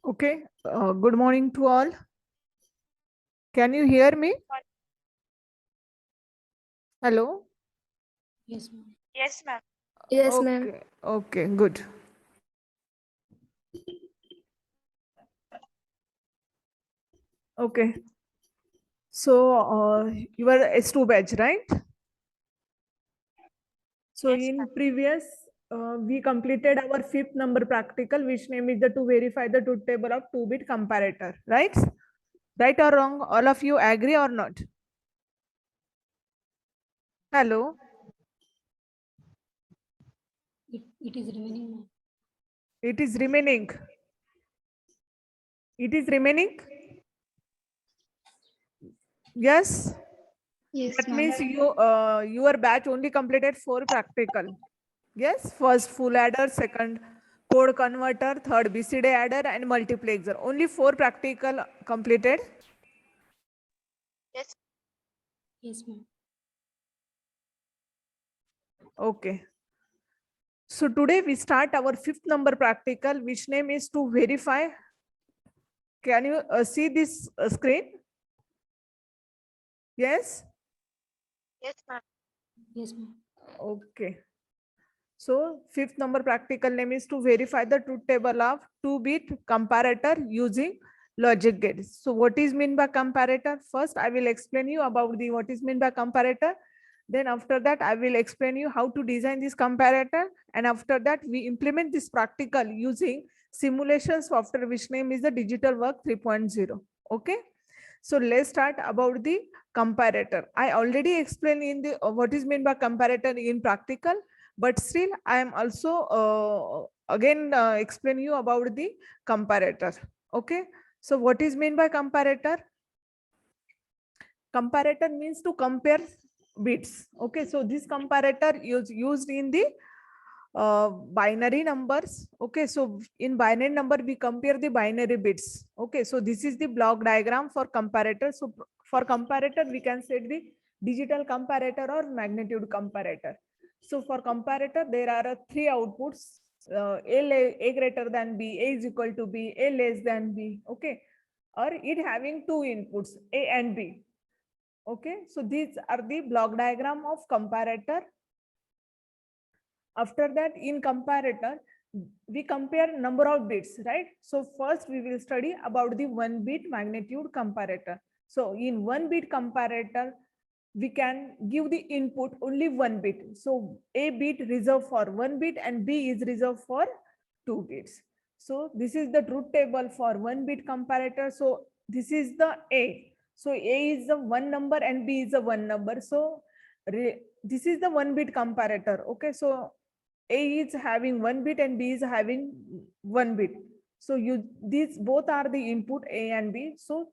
Okay. Good morning to all. Can you hear me? Hello? Yes, ma'am. Yes, ma'am. Yes, ma'am. Okay. Okay. Good. Okay. So you are S2 batch, right? So Yes, in ma'am. previous, we completed our fifth number practical, which name is the to verify the truth table of 2-bit comparator, right? Right or wrong? All of you agree or not? Hello? It is remaining, ma'am. It is remaining. It is remaining? Yes? Yes, That ma'am. means your batch only completed 4 practical. Yes, first full adder, second code converter, third BCD adder and multiplexer. Only 4 practical completed. Yes. Yes, ma'am. Okay. So today we start our fifth number practical, which name is to verify. Can you see this screen? Yes. Yes, ma'am. Yes, ma'am. Okay. So fifth number practical name is to verify the truth table of 2-bit comparator using logic gates. So what is mean by comparator? First, I will explain you about the what is mean by comparator. Then after that, I will explain you how to design this comparator. And after that, we implement this practical using simulation software, which name is the Digital Work 3.0. Okay. So let's start about the comparator. I already explained in the what is meant by comparator in practical, but still I am also again explain you about the comparator. Okay. So what is meant by comparator? Comparator means to compare bits. Okay. So this comparator is used in the binary numbers. Okay, so in binary number we compare the binary bits. Okay, so this is the block diagram for comparator. So for comparator we can set the digital comparator or magnitude comparator. So for comparator there are 3 outputs, a greater than b, a is equal to b, a less than b. Okay, or it having 2 inputs, a and b. Okay, so these are the block diagram of comparator. After that, in comparator, we compare number of bits, right? So first we will study about the 1-bit magnitude comparator. So in 1-bit comparator, we can give the input only 1 bit. So A bit reserved for 1 bit and B is reserved for 2 bits. So this is the truth table for 1-bit comparator. So this is the A. So A is the 1 number and B is the 1 number. So this is the 1-bit comparator. Okay, so a is having 1 bit and B is having 1 bit. So these both are the input A and B. So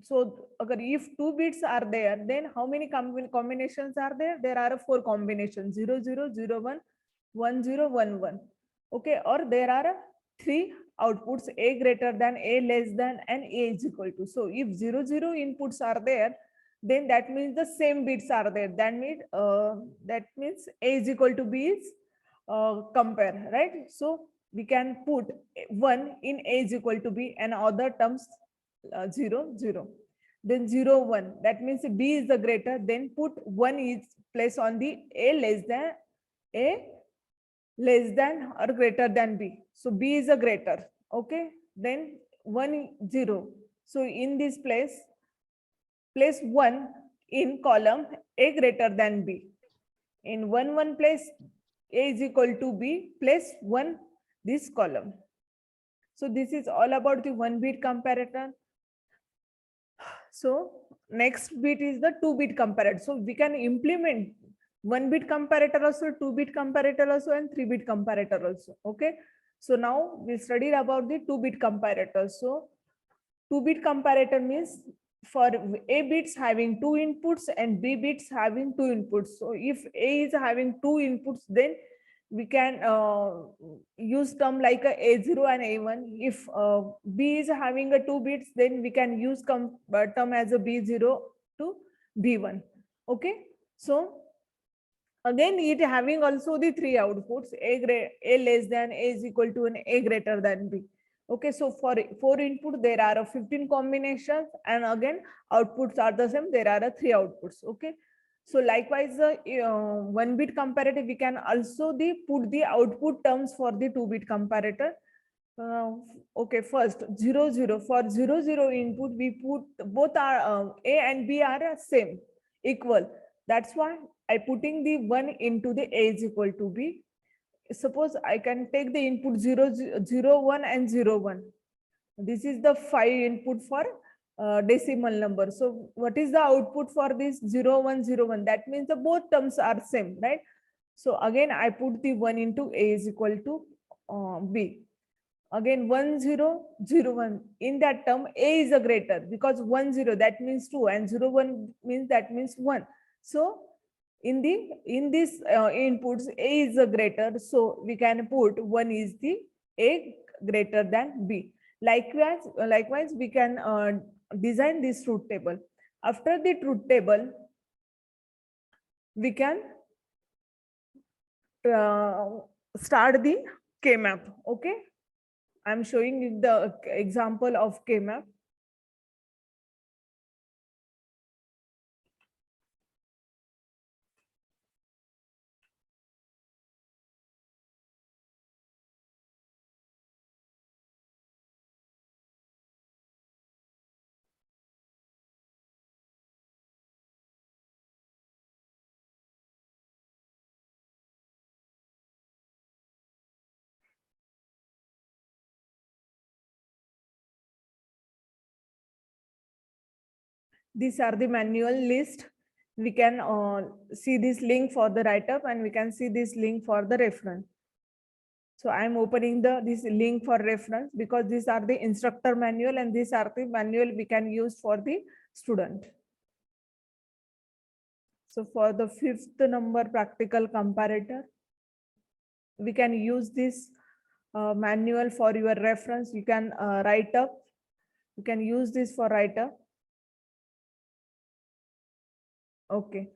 if 2 bits are there, then how many combinations are there? There are 4 combinations: 0 0 0 1 1 0 1 1. Okay, or there are 3 outputs: A greater than, A less than, and A is equal to. So if 0 0 inputs are there, then that means the same bits are there. That means A is equal to B is compare, right? So we can put 1 in A is equal to B and other terms 0 0. Then 0 1, that means B is the greater, then put 1 is placed on the A less than or greater than B. So B is a greater. Okay, then 1 0. So in this place 1 in column A greater than B. In 1 1 place A is equal to B, place 1 this column. So this is all about the 1-bit comparator. So next bit is the 2-bit comparator. So we can implement 1-bit comparator also, 2-bit comparator also, and 3-bit comparator also. Okay. So now we studied about the 2-bit comparator. So 2-bit comparator means for A bits having 2 inputs and B bits having 2 inputs. So if A is having 2 inputs, then we can use term like a A0 and A1. If B is having a 2 bits, then we can use term as a B0 to B1. Okay. So again, it having also the 3 outputs: A less than, A is equal to, and A greater than B. Okay, so for 4 input, there are 15 combinations, and again, outputs are the same. There are 3 outputs. Okay, so likewise, 1-bit comparator, we can also put the output terms for the 2-bit comparator. Okay, first 0 0. For 0 0 input, we put both are A and B are same, equal. That's why I putting the 1 into the A is equal to B. Suppose I can take the input 0 0 1 and 0 1. This is the 5 input for decimal number. So what is the output for this 0 1 0 1? That means the both terms are same, right? So again, I put the 1 into A is equal to B. Again 1 0 0 1. In that term, A is a greater, because 1 0 that means 2 and 0 1 means that means 1. So in this inputs, A is a greater, so we can put 1 is the A greater than B. Likewise, we can design this truth table. After the truth table, we can start the K-map. Okay, I'm showing you the example of K-map. These are the manual list. We can see this link for the write-up, and we can see this link for the reference. So I'm opening this link for reference, because these are the instructor manual and these are the manual we can use for the student. So for the 5th number practical comparator, we can use this manual for your reference. You can write up. You can use this for write up. Okay.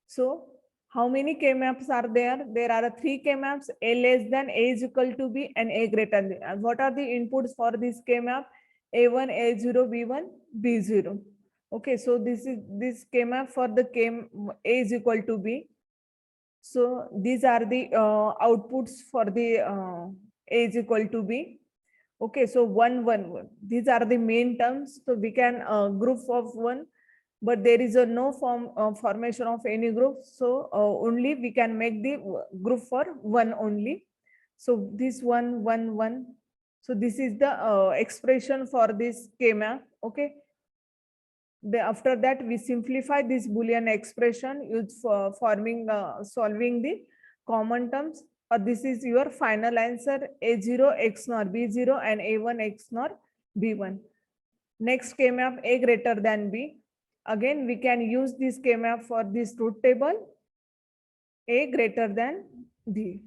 So how many K-maps are there? There are 3 K-maps: A less than, A is equal to B, and A greater than. And what are the inputs for this K-map? A1, A0, B1, B0. Okay, so this is this K-map for the A is equal to B. So these are the outputs for the A is equal to B. Okay, so 1 1 1. These are the main terms. So we can group of 1, but there is no formation of any group, so only we can make the group for 1 only. So this 1 1 1. So this is the expression for this K-map. Okay, after that we simplify this Boolean expression use for solving the common terms. This is your final answer: A0 XNOR B0 and A1 XNOR B1. Next K-map, A greater than B. Again, we can use this K-map for this truth table: A greater than B.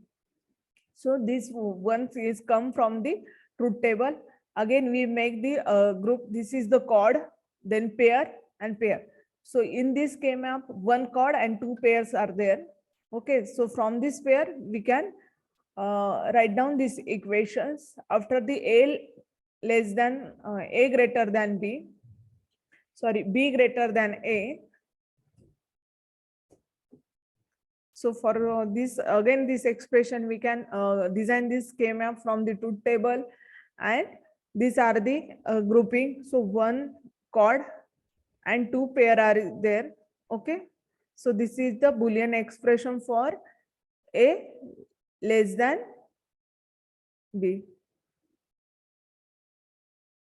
So this one is come from the truth table. Again, we make the group. This is the chord, then pair and pair. So in this K-map, 1 chord and 2 pairs are there. Okay, so from this pair, we can write down these equations. After the A less than, A greater than B, sorry, B greater than A. So for this, again, this expression, we can design this K-map from the truth table, and these are the grouping. So 1 chord and 2 pair are there. Okay, so this is the Boolean expression for A less than B.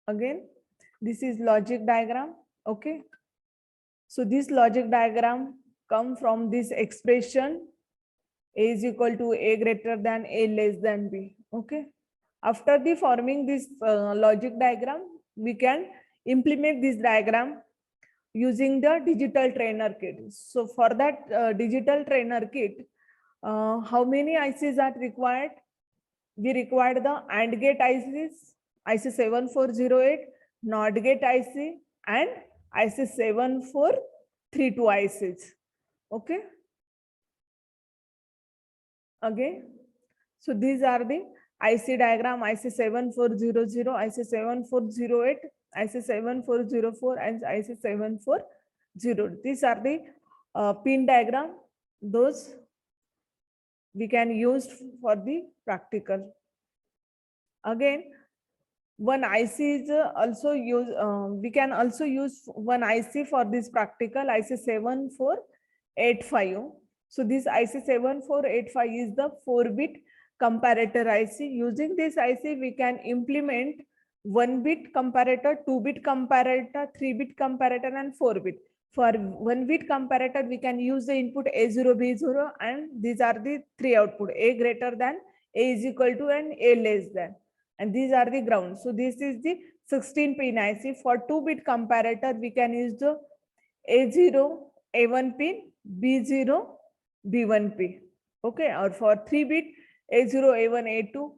Again, this is logic diagram. Okay, so this logic diagram come from this expression: A is equal to A greater than, A less than B. Okay, after the forming this logic diagram, we can implement this diagram using the digital trainer kit. So for that digital trainer kit, how many ICs are required? We require the AND gate ICs, IC 7408, NOT gate IC, and IC 7432 ICs. Okay. Again, so these are the IC diagram, IC 7400, IC 7408, IC 7404, and IC 740. These are the pin diagram. Those we can use for the practical. Again, one IC is also use, we can also use one IC for this practical, IC 7485. So this IC 7485 is the 4-bit comparator IC. Using this IC, we can implement 1-bit comparator, 2-bit comparator, 3-bit comparator, and 4-bit. For 1-bit comparator, we can use the input A0, B0, and these are the three output: A greater than, A is equal to, and A less than. And these are the ground. So this is the 16 pin IC. For 2-bit comparator, we can use the A0, A1 pin, B0, B1 pin. Okay, or for 3-bit, A0, A1, A2,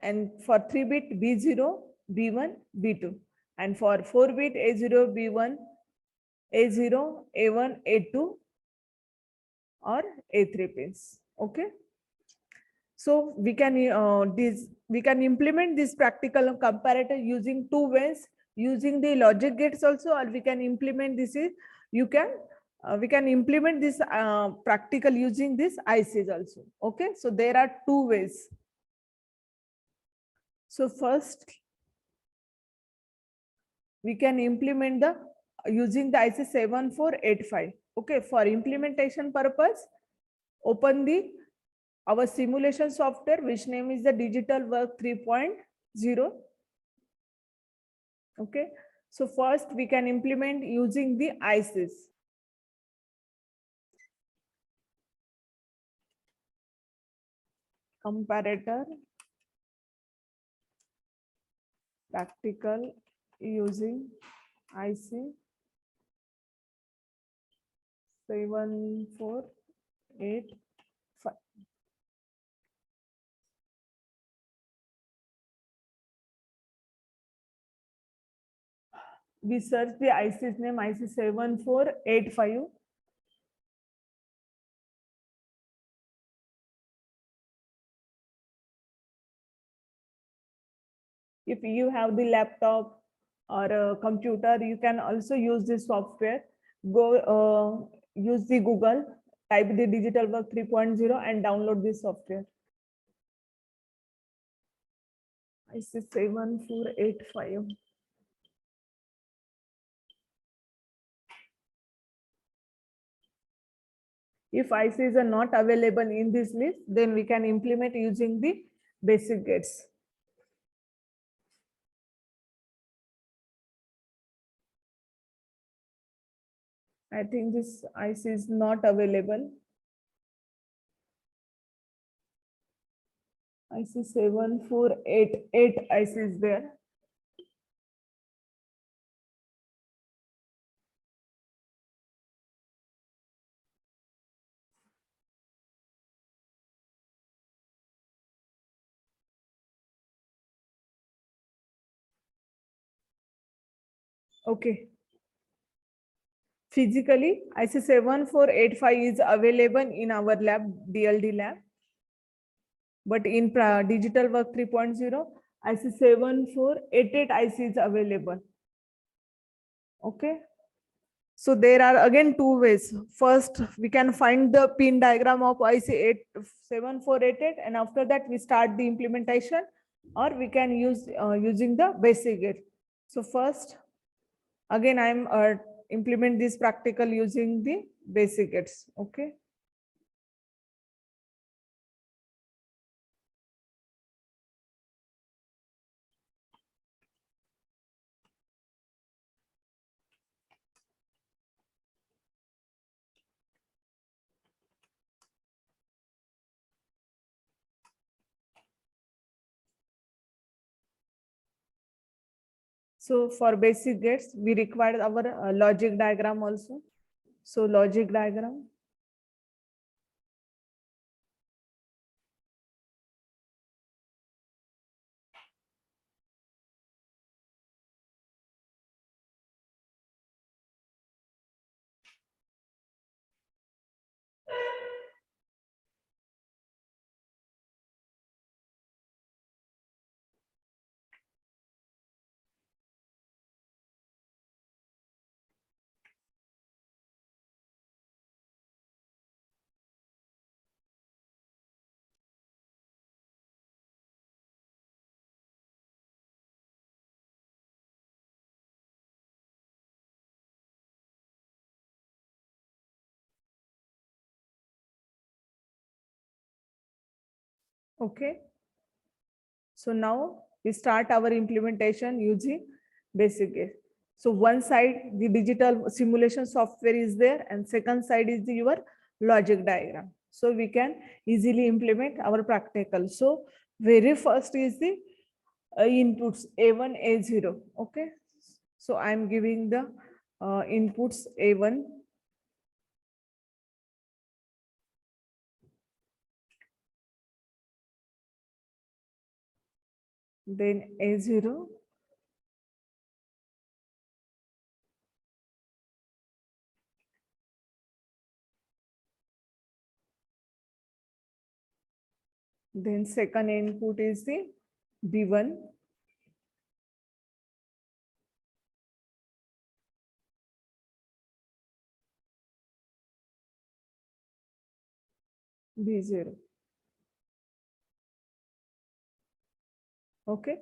and for 3-bit, B0, B1, B2. And for 4-bit, A0, B1, A0, A1, A2, or A3 pins. Okay. So we can implement this practical comparator using two ways, using the logic gates also, or we can implement this is we can implement this practical using this ICs also. Okay, so there are two ways. So first, we can implement the using the IC 7485. Okay, for implementation purpose, open the our simulation software, which name is the Digital Work 3.0. Okay, so first we can implement using the ICs. Comparator practical using IC 7485. We search the IC's name, IC 7485. If you have the laptop or a computer, you can also use this software. Go use the Google, type the Digital Work 3.0 and download this software. IC 7485. If ICs are not available in this list, then we can implement using the basic gates. I think this IC is not available. IC 7488 IC is there. Okay. Physically, IC 7485 is available in our lab, DLD lab. But in Digital Work 3.0, IC 7488 IC is available. Okay. So there are again two ways. First, we can find the pin diagram of IC 7488, and after that we start the implementation, or we can use using the basic gate. So first, again, I'm implement this practical using the basic gates. Okay. So for basic gates, we require our logic diagram also. So logic diagram. Okay. So now we start our implementation using basic case. So one side, the digital simulation software is there, and second side is your logic diagram. So we can easily implement our practical. So very first is the inputs A1, A0. Okay. So I'm giving the inputs A1. Then A0. Then second input is the B1. B0. Okay.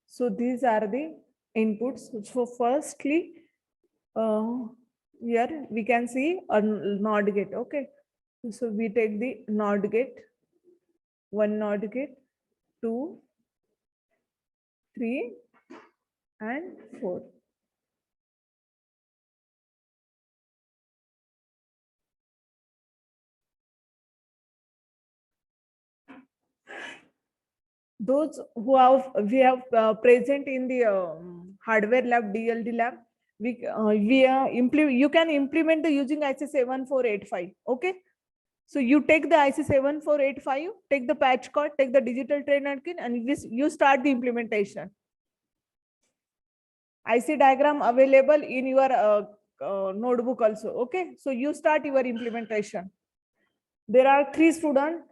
So these are the inputs. So firstly, here we can see a NOT gate. Okay. So we take the NOT gate, one NOT gate, 2, 3, and 4. Those who we have present in the hardware lab, DLD lab, you can implement the using IC 7485. Okay. So you take the IC 7485, take the patch cord, take the digital trainer kit, and you start the implementation. IC diagram available in your notebook also. Okay. So you start your implementation. There are 3 students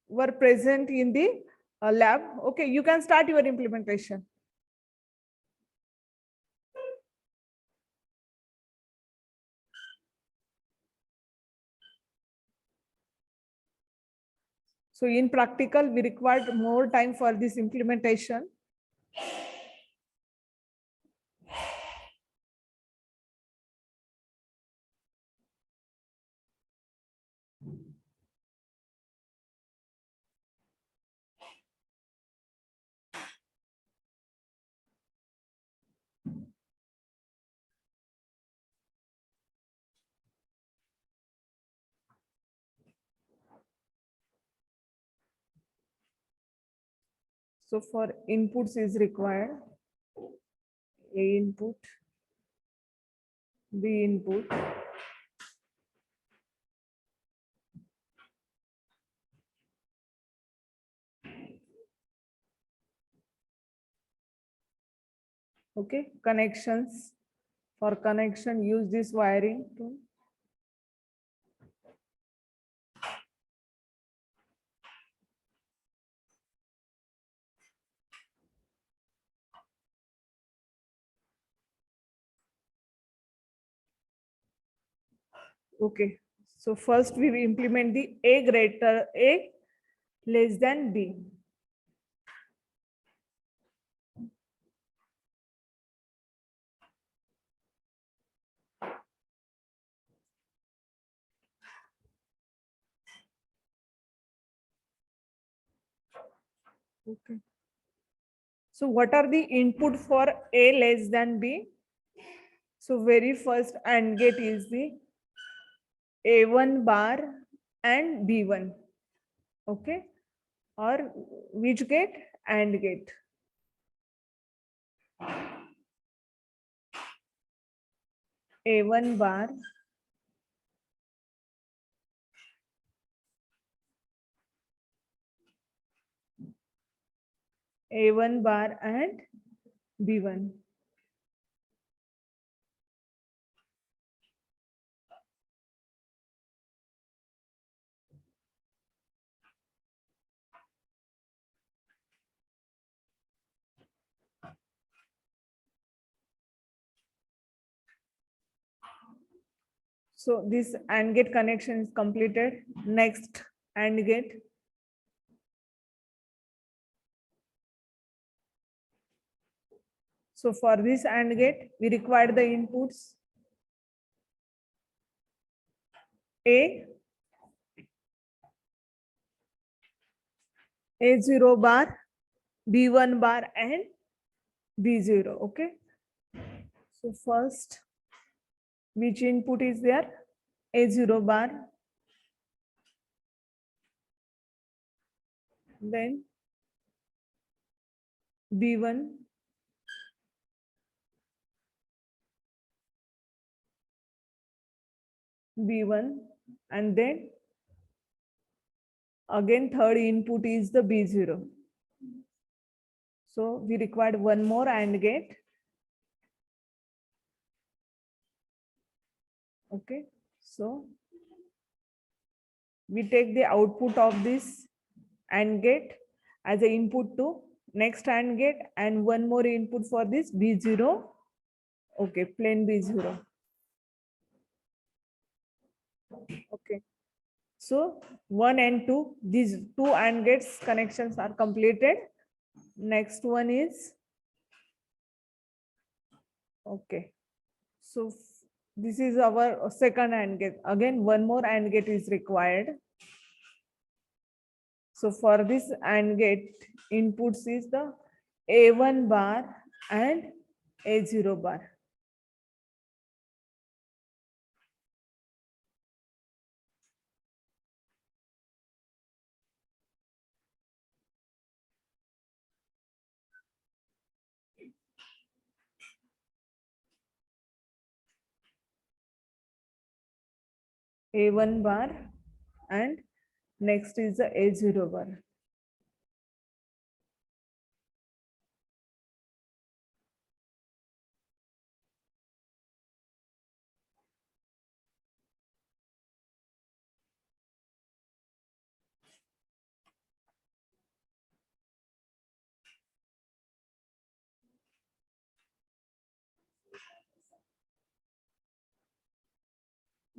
were present in the lab. Okay. You can start your implementation. So in practical, we required more time for this implementation. So for inputs is required A input, B input, okay, connections. For connection, use this wiring tool. Okay, so first we will implement the A less than B. Okay. So what are the input for A less than B? So very first AND gate is the A1 bar and B1. Okay. Or which gate? AND gate. A1 bar A1 bar and B1. So this AND gate connection is completed. Next AND gate. So for this AND gate, we require the inputs A, A0 bar, B1 bar and B0. Okay. So first, which input is there? A0 bar. Then B1, B1, and then again third input is the B0. So we required one more AND gate. Okay, so we take the output of this AND gate as an input to next AND gate and one more input for this B0. Okay, plain B0. Okay, so 1 and 2, these two AND gates connections are completed. Next one is, okay, so this is our second AND gate. Again, one more AND gate is required. So for this AND gate, inputs is the A1 bar and A0 bar. A1 bar and next is the A0 bar.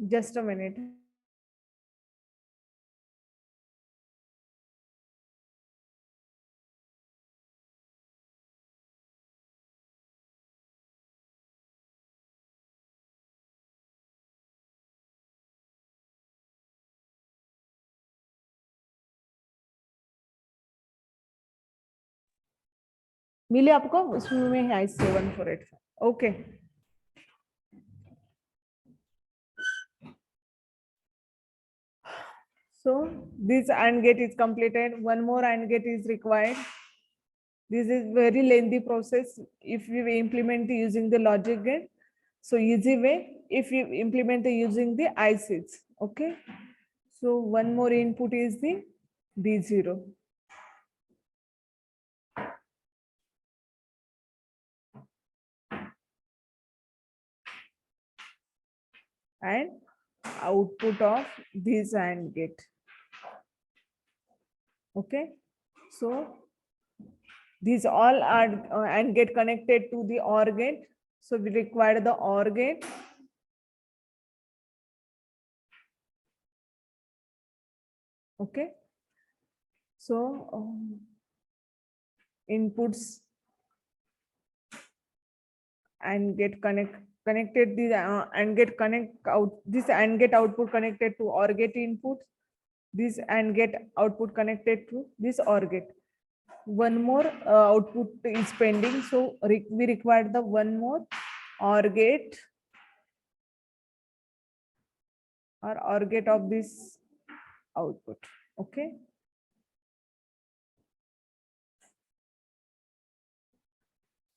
Just a minute. मिले आपको उसमें है 7485. Okay. So this AND gate is completed. One more AND gate is required. This is very lengthy process if we implement using the logic gate. So easy way if you implement using the ICs. Okay. So one more input is the B0. And output of this AND gate. Okay. So these all are and get connected to the OR gate. So we require the OR gate. Okay. So inputs and get connected the and get connect out this and get output connected to OR gate inputs. This and get output connected to this OR gate. One more output is pending, so we require the one more OR gate or OR gate of this output. Okay.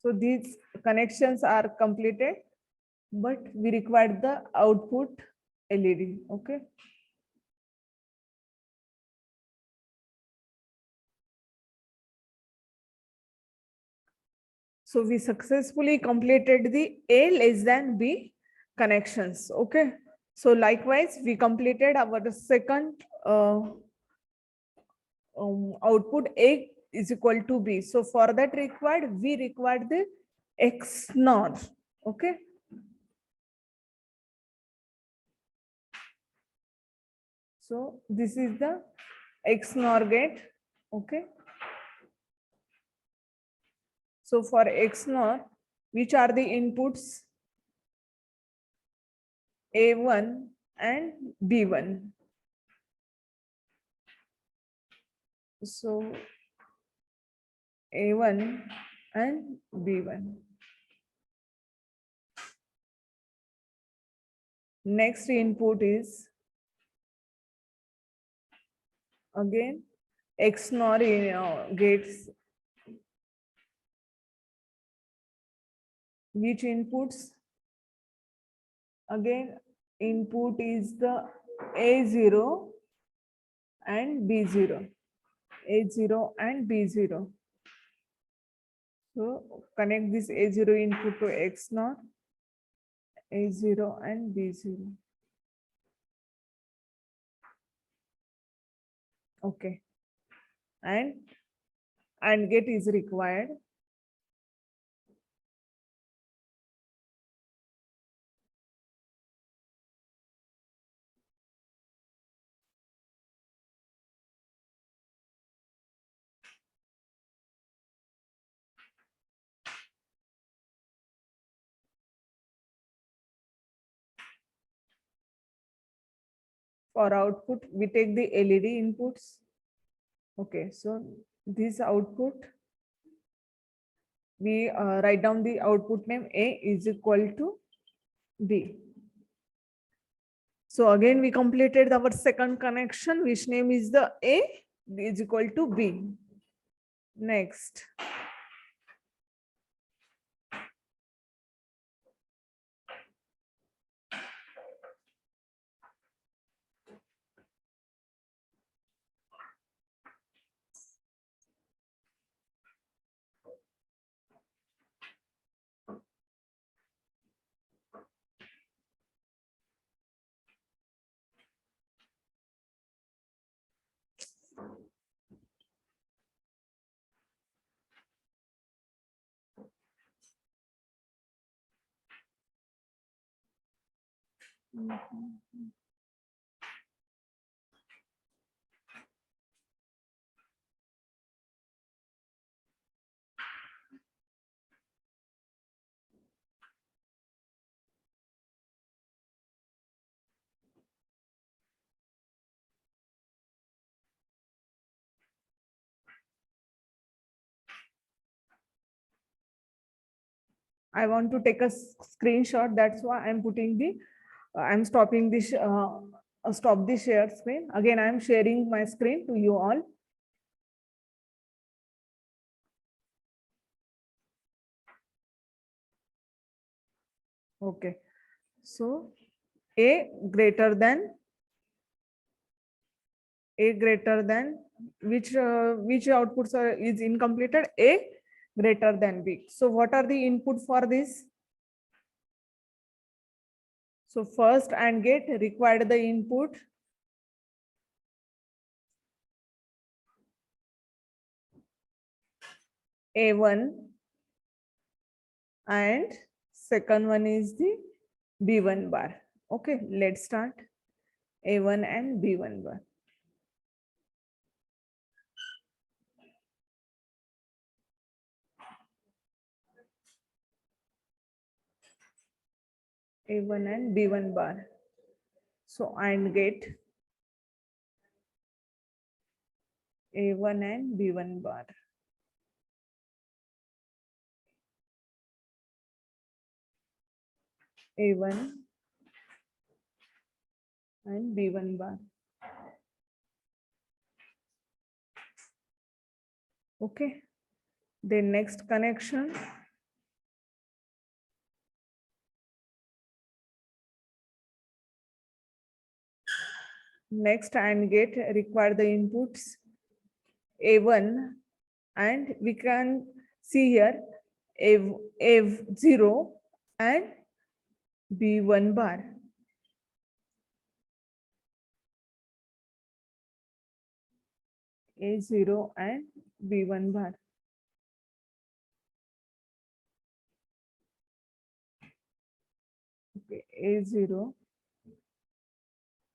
So these connections are completed, but we require the output LED. Okay. So we successfully completed the A less than B connections. Okay. So likewise, we completed our second output A is equal to B. So for that we required the XNOR. Okay. So this is the XNOR gate. Okay. So for XNOR, which are the inputs A1 and B1. So A1 and B1. Next input is again XNOR gates. Which inputs? Again, input is the A0 and B0. A0 and B0. So connect this A0 input to XNOR, A0 and B0. Okay. And get is required. For output, we take the LED inputs. Okay, so this output, we write down the output name A is equal to B. So again, we completed our second connection, which name is the A is equal to B. Next. I want to take a screenshot. That's why I'm putting the, I'm stopping this, stop the share screen. Again, I'm sharing my screen to you all. Okay. So A greater than which outputs are is incompleted? A greater than B. So what are the input for this? So first AND gate required the input A1 and second one is the B1 bar. Okay, let's start. A1 and B1 bar. A1 and B1 bar. So AND gate A1 and B1 bar. A1 and B1 bar. Okay. Then next connection. Next AND gate require the inputs A1 and we can see here A0 and B1 bar. A0 and B1 bar. Okay, A0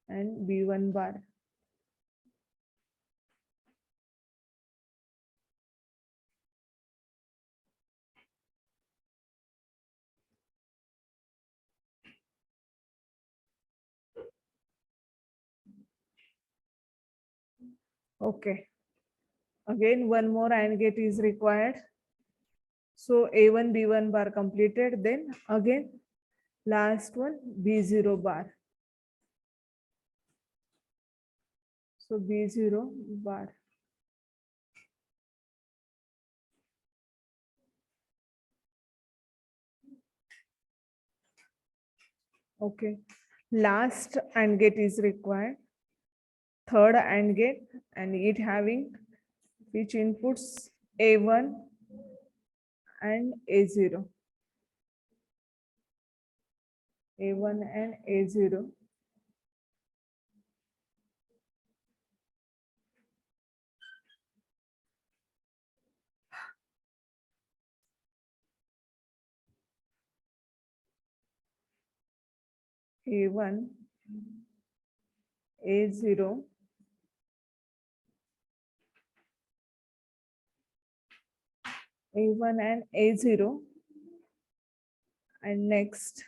and B1 bar. Okay. Again, one more AND gate is required. So A1, B1 bar completed. Then again, last one, B0 bar. So B0 bar. Okay. Last AND gate is required. Third AND gate, and it having which inputs A1 and A0. A1 and A0. A1, A0, A1 and A0, and next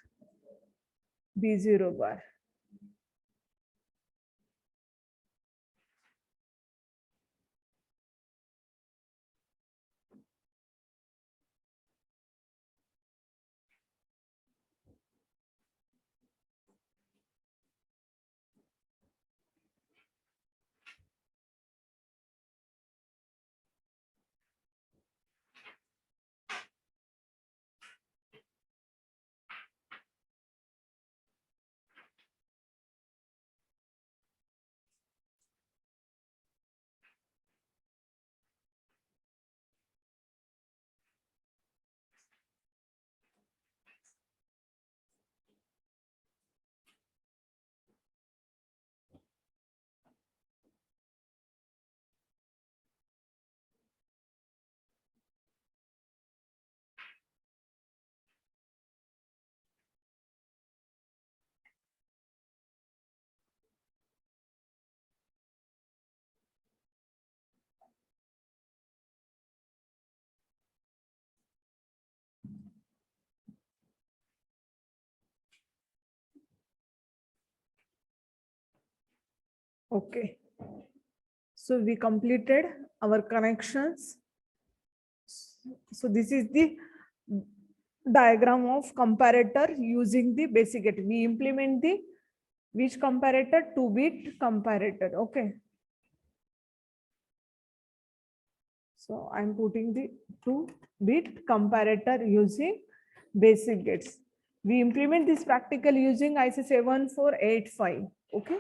B0 bar. Okay. So we completed our connections. So this is the diagram of comparator using the basic gate. We implement the which comparator? 2-bit comparator. Okay. So I'm putting the 2-bit comparator using basic gates. We implement this practical using IC 7485. Okay.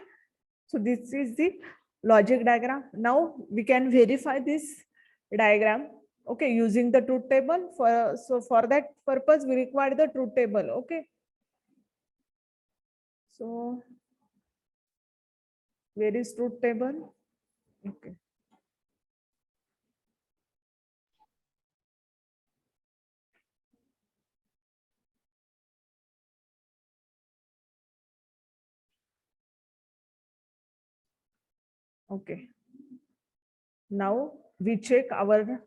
So this is the logic diagram. Now we can verify this diagram. Okay, using the truth table. For that purpose, we require the truth table. Okay. So where is truth table? Okay. Okay. Now we check our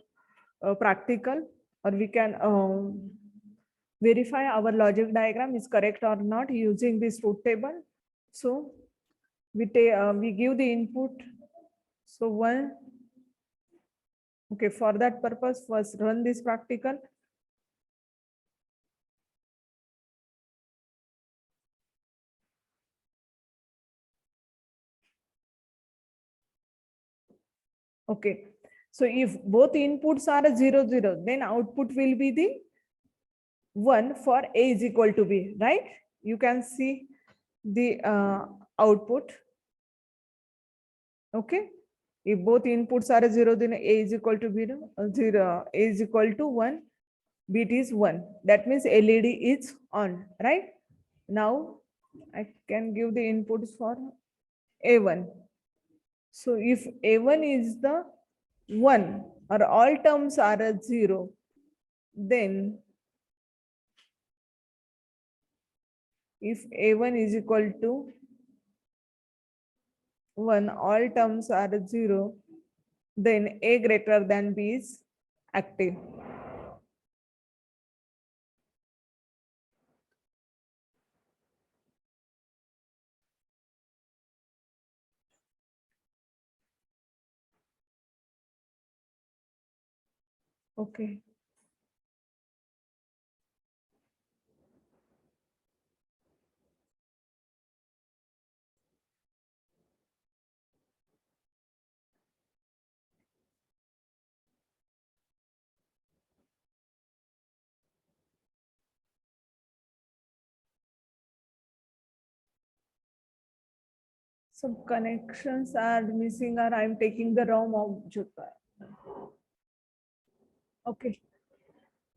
practical, or we can verify our logic diagram is correct or not using this truth table. So we give the input. So one. Okay, for that purpose, first run this practical. Okay, so if both inputs are 0, 0, then output will be the 1 for A is equal to B, right? You can see the output. Okay, if both inputs are 0, then A is equal to B, 0, A is equal to 1, B is 1. That means LED is on, right? Now I can give the inputs for A1. So if A1 is the 1 or all terms are a 0, then if A1 is equal to 1, all terms are 0, then A greater than B is active. Okay. Some connections are missing, or I'm taking the wrong object. Okay.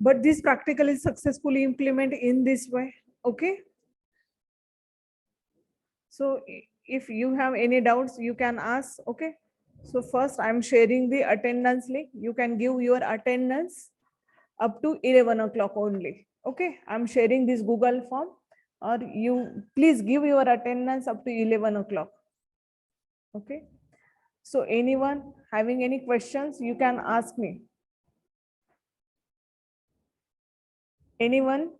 But this practical is successfully implemented in this way. Okay. So if you have any doubts, you can ask. Okay. So first I'm sharing the attendance link. You can give your attendance up to 11 o'clock only. Okay. I'm sharing this Google form, or you please give your attendance up to 11 o'clock. Okay. So anyone having any questions, you can ask me. Anyone?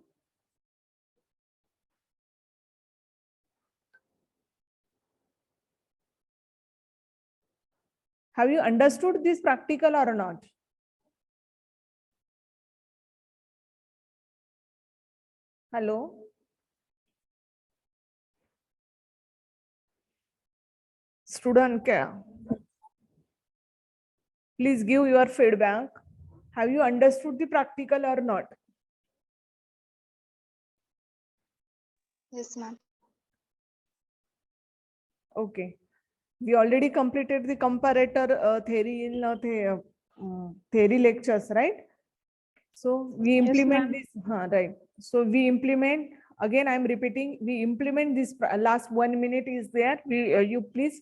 Have you understood this practical or not? Hello? Student care. Please give your feedback. Have you understood the practical or not? Yes, ma'am. Okay. We already completed the comparator theory in theory lectures, right? So we Yes, implement ma'am. this, right? So we implement, again I'm repeating, we implement this. Last 1 minute is there. You please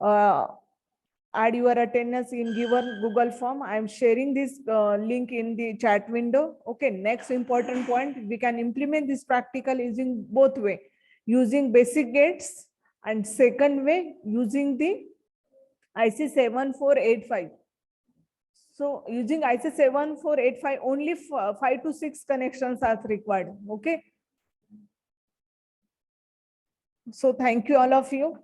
add your attendance in given Google form. I'm sharing this link in the chat window. Okay, next important point, we can implement this practical using both way, using basic gates, and second way using the IC 7485. So using IC 7485, only 5 to 6 connections are required. Okay. So thank you all of you.